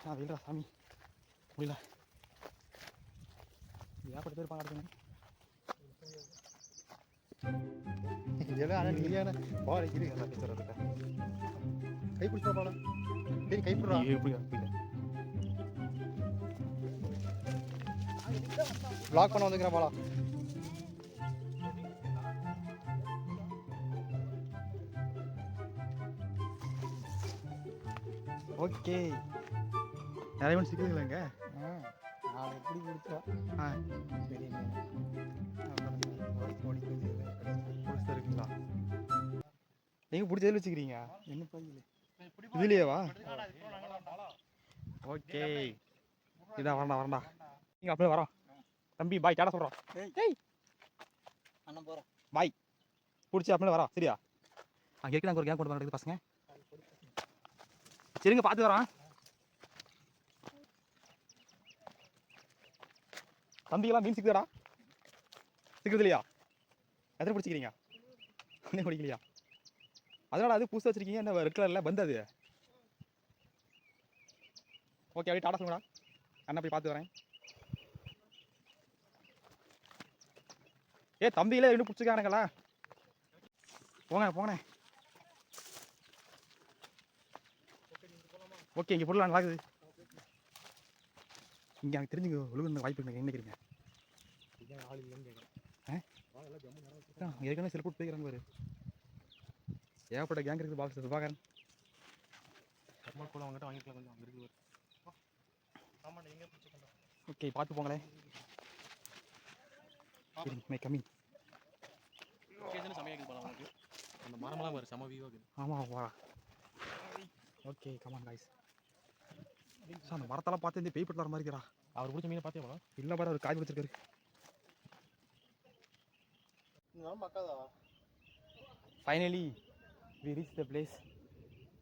நான் வெயில்டா சாமி முடியல. ஏகப்பட்ட பேர் பார்க்கணும். இதெல்லாம் நீயான பால் இருக்கு எல்லாமே சொல்கிறதுக்கா கை பிடிச்சா பாலம் சரி கை பிடிறா லாக் பண்ண வந்துக்கிறேன் பாலா. ஓகே நிறைய மணி சிக்குதுங்களேங்க. நான் எப்படி பிடிச்சோம் சரி பிடிச்சா இருக்குங்களா? நீங்கள் பிடிச்சதில் வச்சுக்கிறீங்க என்ன பையில இதுலையேவா? ஓகே இதான் வரண்டா வரண்டா. நீங்கள் அப்படியே வரோம் தம்பி. பாய் கேட சொல்கிறோம். ஏய் அண்ணன் போகிறோம் பாய் பிடிச்சி அப்படியே வரோம். சரியா அங்கே இருக்கு. நாங்கள் ஒரு கேங் கொண்டு வந்துருக்குது பசங்க. சரிங்க பார்த்து வரோம். தம்பிக்கெல்லாம் மீன் சிக்குதுடா. சிக்குது இல்லையா? எத்தனை பிடிச்சிக்கிறீங்க? ஒன்றே பிடிக்கலையா? அதனால அது புதுசாக வச்சுருக்கீங்க. என்ன ரெட் கலரில் பந்து அது. ஓகே அப்படியே டாடா சொல்லுங்கடா. அண்ணா போய் பார்த்து வரேன். தம்பியில இன்னும் பிடிச்சிருக்கானுங்களா? போங்க போங்கண்ணே. ஓகே இங்கே பொருளாக நடக்குது. இங்கே எனக்கு தெரிஞ்சுங்க ஒழுங்கு வாய்ப்பு இல்லை. என்ன நினைக்கிறீங்க? ஏற்கனவே சில போட்டு போய்க்கிறாங்க பாரு. ஏகப்பட்ட கேங் இருக்குது. பாக்ஸ் சுபாகரன் கூட அவங்ககிட்ட வாங்கிக்கலாம். கொஞ்சம் அங்கே இருக்குது. ஓகே பார்த்து போங்களேன். மே கம்மி அந்த மரமெல்லாம் பாரு செம வியூ ஆகுது. ஆமாம் வா. Okay come on guys. சார் அந்த மரத்தெல்லாம் பார்த்து இந்த பேய் பட்டு வர மாதிரி இருக்கிறா. அவர் பிடிச்ச மீனை பார்த்தே இல்லை பாரு அவர் காய்ச்சி வச்சிருக்காரு. Finally we reach the place.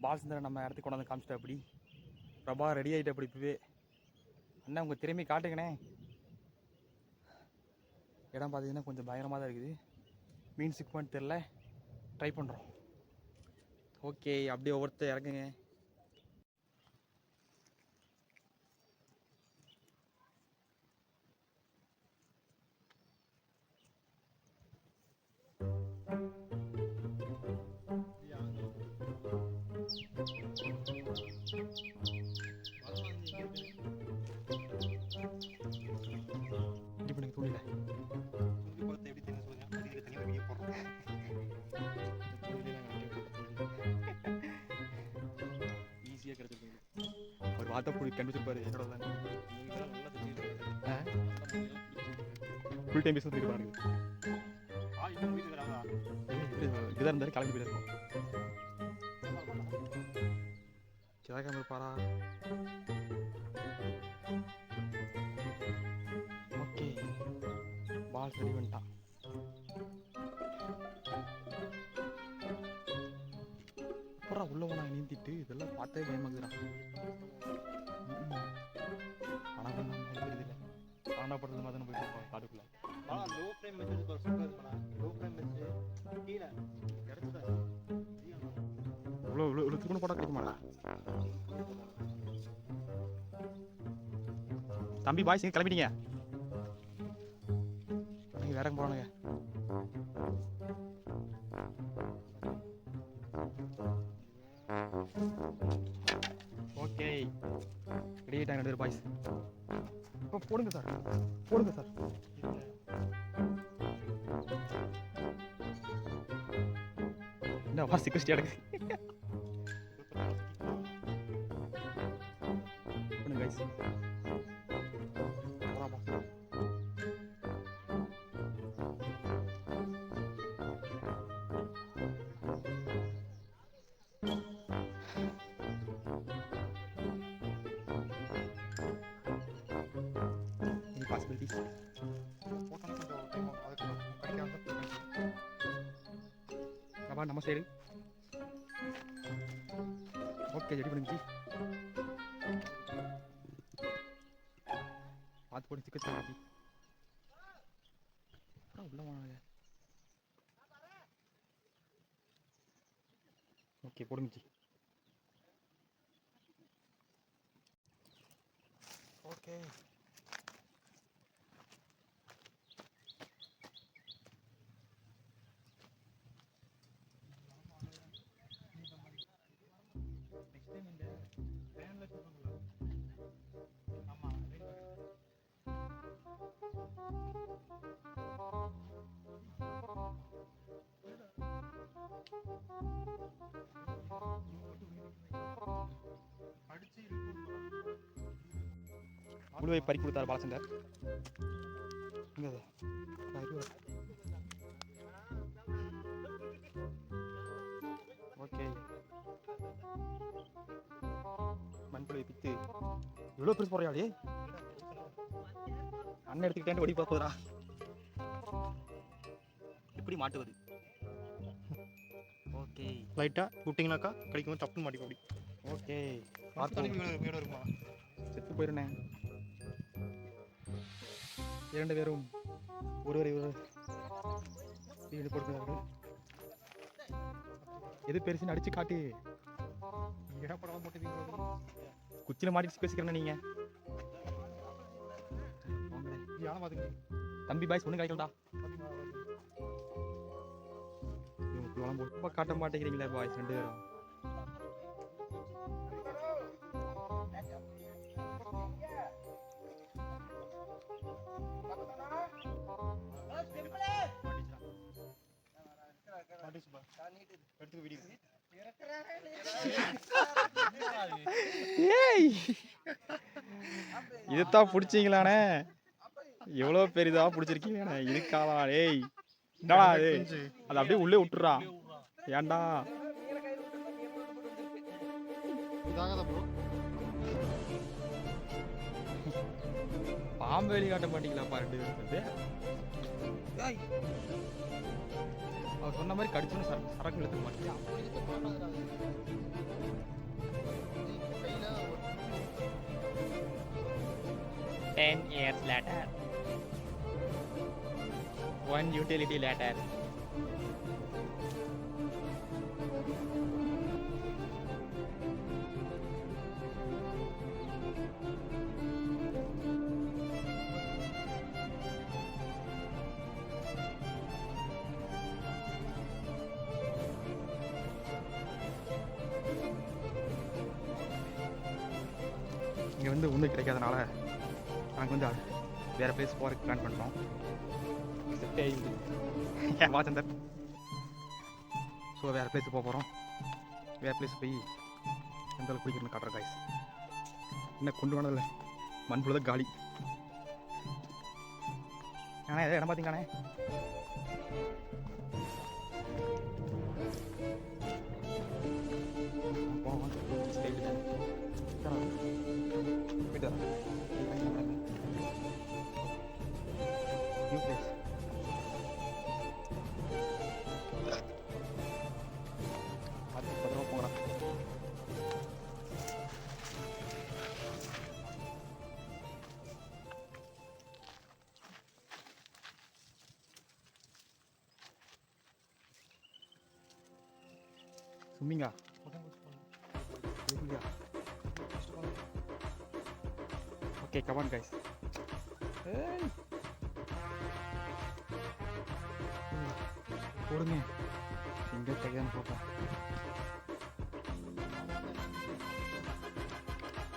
Balchandran நம்ம இடத்துக்கு கொண்டாந்து காமிச்சிட்டா. அப்படி பிரபா ரெடி ஆகிட்டு அப்படி இப்போவே. அண்ணா உங்கள் திறமை காட்டுங்கண்ணே. இடம் பார்த்தீங்கன்னா கொஞ்சம் பயங்கரமாக தான் இருக்குது. மீன் சிக்குமான்னு தெரில. ட்ரை பண்ணுறோம். ஓகே அப்படியே ஒவ்வொருத்தர் இறங்குங்க. இப்போ நீங்கள் தூண்டில ஈஸியாக கிடைச்சிருக்கு. ஒரு வார்த்தை போய் கண்டுபிடிச்சிருப்பாரு. என்னோட தான் ஃபுல் டைம் பேச பாருங்க. இதுதான் இருந்தாரு கிளம்பி போயிருக்கோம். கிழக்காம இருப்பாரா? ஓகே பால் ரெடி பண்ணிட்டான். அப்புறம் உள்ள போனா நீந்திட்டு இதெல்லாம் பார்த்தே பயமாக்குறான். ஆனால் இல்லை ஆனாப்படுறது மாதிரி தானே போயிட்டு இருப்போம் காட்டுக்குள்ள. லோ ஃப்ரேம் வச்சு லோ ஃப்ரேம் வச்சு கீழே இவ்வளோ திரும்ப போட்டா கிடைக்க மாட்டா. தம்பி பாய்ஸ் எங்கே கிளம்பிட்டீங்க? நீங்கள் வேற போகிறானுங்க. ஓகே ரெடி ஆகிட்டாங்க 2 பேர் பாய்ஸ். இப்போ போடுங்க சார் போடுங்க சார். என்ன வாசி கிறிஸ்டி அடக்கு guys. Any possibilities? Kapan nama seri? Oke, jadi berhenti. பார்த்து போட்டு சிக்கன் சாப்பிட்டு அப்புறம் உள்ள வாங்க. ஓகே போடுங்கச்சி. ஓகே முழுவை பறி கொடுத்தார் பாலச்சந்தர். இங்கே ஓகே மண்புழுவை பித்து இவ்வளோ பெருசு போறியாளே அண்ணன் எடுத்துக்கிட்டேன் ஒடி பார்ப்பதுரா. எப்படி மாட்டுவது? ஓகே லைட்டாக விட்டிங்கனாக்கா கிடைக்கும், தப்புன்னு மாட்டிக்கும் அப்படி. ஓகே மீன் வருமா? செத்து போயிருந்தேன். இரண்டு பேரும் ஒருவரை ஈடுபடுத்துகிறார்கள். எது பெருசுன்னு அடிச்சு காட்டு. ஏடப்படம் போட்டு குச்சியில் மாட்டிட்டு பேசிக்கிறேன் நீங்க. யானை பார்த்துக்கிட்டு தம்பி பாய்ஸ் ஒன்றும் கிடைக்கலடா. ரொம்ப காட்ட மாட்டேங்கிறீங்களே பாய்ஸ் ரெண்டு பேரும். ஏய் இதுதான் பிடிச்சிங்களானே? எவ்வளோ பெரிதா பிடிச்சிருக்கீங்கண்ணே. இதுக்காவா? ஏய் என்னடா அது? அதை அப்படியே உள்ளே விட்டுறா. ஏன்டா பாம்பு வெளி காட்ட மாட்டீங்களாப்பா ரெண்டு பேரும்? அவர் சொன்ன மாதிரி கடிச்சுன்னு சரக்கு எடுத்துக்க மாட்டேன். 10 years later, one utility later. இங்கே வந்து ஒன்றும் கிடைக்காதனால நாங்கள் வந்து வேறு பிளேஸ் போகிறதுக்கு பிளான் பண்ணிட்டோம். செட் ஆகிடுது வாசந்தர். ஸோ வேறு பிளேஸுக்கு போக போகிறோம். வேறு பிளேஸ் போய் எந்த அளவுக்கு பிடிக்கணும்னு காட்டுறேன் காய்ஸ். இன்னும் கொண்டு போனதில்லை, மண்புழுத காலி. ஆனால் எதாவது இடம் பார்த்தீங்கண்ணே? Swimming okay, come on guys. Hey. போடுங்க இங்கே கையான்னு போட்டா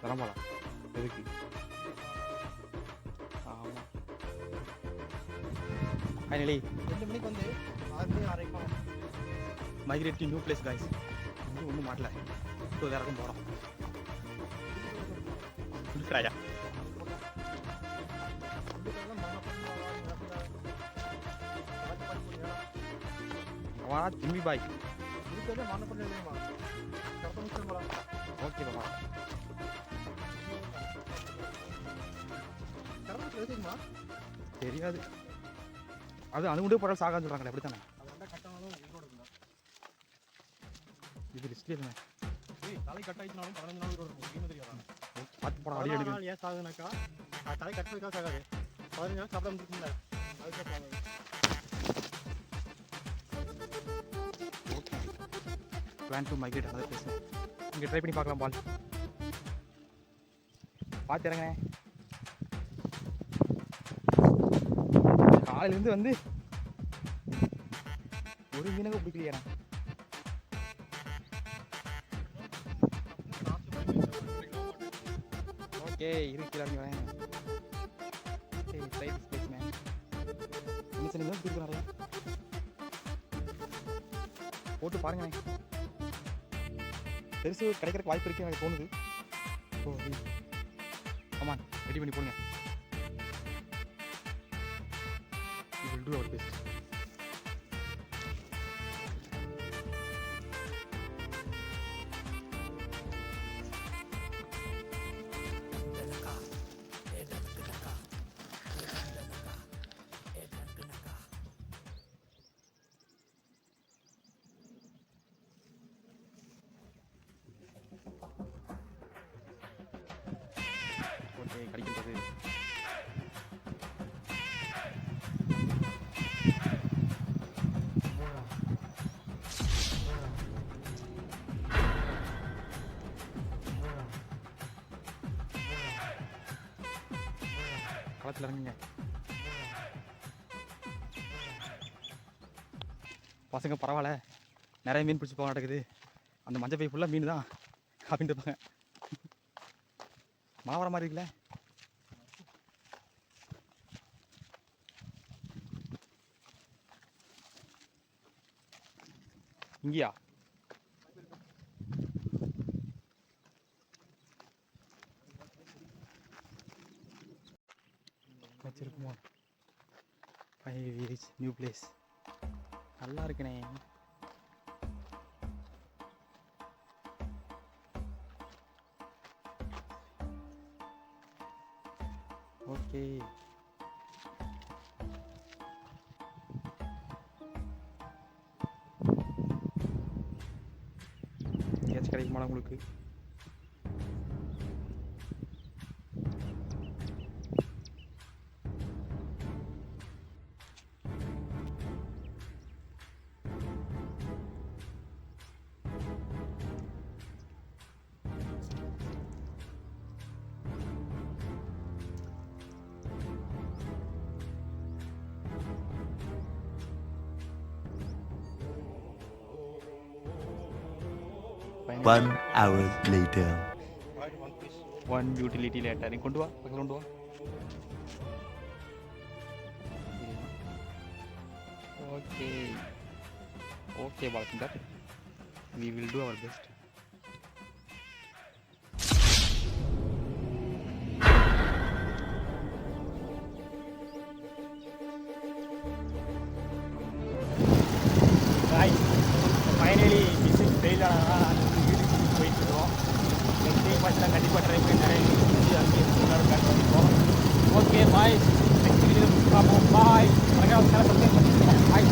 தரமாடா எதுக்கு? ஆமாம் ஃபைனலி 2 மணிக்கு வந்து 6 மணி 6:30 migrate to new place guys. இன்னும் ஒன்றும் மாட்டல. இப்போ வேற பக்கம் போகிறோம். ஃப்ராயா அவனா திரும்பி பாய் ஓகே பாப்பா. தெரியாது அது அணுகுண்டே போட சாகான்னு சொல்கிறாங்களே, எப்படி தானே? இது ரிஸ்க்லேயே தானே. தலை கட் ஆயிடுச்சுனாலும் 15 நாள் இருக்கும். தெரியாதா? பார்த்து போட அடி அடிக்கும். ஏன் சாகுனாக்கா தலை கட்டுறதுக்காக சாகாது. 15 நாள் சாப்பிட முடியுங்களா? அதுக்கே சாகாது. ஓகே பிளான் டு மைக்ரேட் அதை பேசுகிறேன். இங்கே ட்ரை பண்ணி பார்க்கலாம். பால் பார்த்து இறங்க. காலையிலேருந்து வந்து ஒரு மீனக பிடிக்கலையா? ஓகே இருக்கிறாங்க வரேன். சரி ட்ரை திஸ் பிளேஸ் மேன். என்ன சொன்னீங்க? இருக்கு நிறையா போட்டு பாருங்க. பெருசு கிடைக்கிறதுக்கு வாய்ப்பு இருக்கு எனக்கு தோணுது. ஓ கமான் ரெடி பண்ணி போடுங்க. We will do our best. Okay கிடைக்கின்றது. களத்தில் இறங்குங்க பசங்க. பரவாயில்ல நிறைய மீன் பிடிச்சி போக நடக்குது. அந்த மஞ்சள் பை ஃபுல்லாக மீன் தான் அப்படின்ட்டு இருப்பாங்க. மழை வர மாதிரி இருக்குல்ல. இங்கேயா வச்சிருக்குமோ? 5 village நியூ பிளேஸ் நல்லா இருக்குண்ணே. ஓகே எங்கேயாச்சும் கிடைக்குமா உங்களுக்கு? One hour later. One utility later. நீ கொண்டு வா, பக்கத்துல கொண்டு வா. Okay okay Balachander, we will do our best. Finally machine fail ஆனால் வீட்டுக்கு போயிட்டு இருக்கோம். நெக்ஸ்ட் டைம் பார்த்தா கண்டிப்பாக ட்ரை பண்ணி நிறைய அங்கேயும் ஓகே பாய். நெக்ஸ்ட் வீடியோ பார்ப்போம். பாய். பாய்.